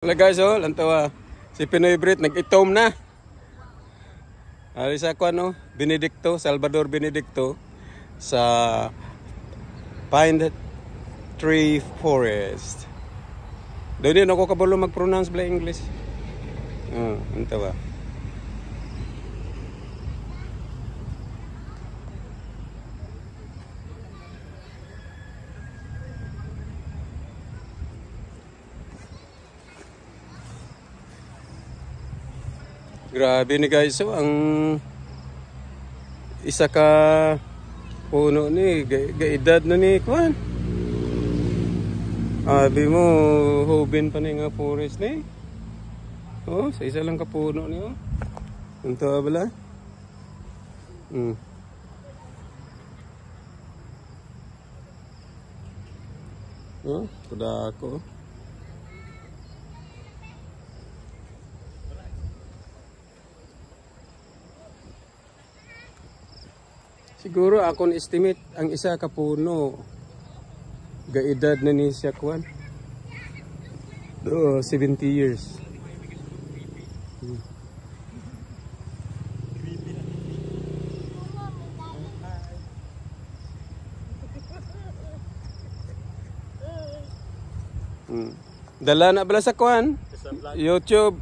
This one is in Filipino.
Wala guys, oh, lantawa. Si Pinoy Brit nag-itom na. Alisa ko ano, Benedicto, Salvador Benedicto sa Pine Tree Forest. Doon din ako kabalo mag-pronounce bla English. Lantawa. Grabe ni guys, so ang isa ka puno ni gaedad na ni kuan. Abi mo hubin pa ni nga forest ni. Oh, sa isa lang ka puno ni oh. Unto bala. Oh, kuda ako. Siguro akong estimate ang isa ka puno gaedad na ni siya kuan. 70 years. Dala na bala sa kuan? YouTube.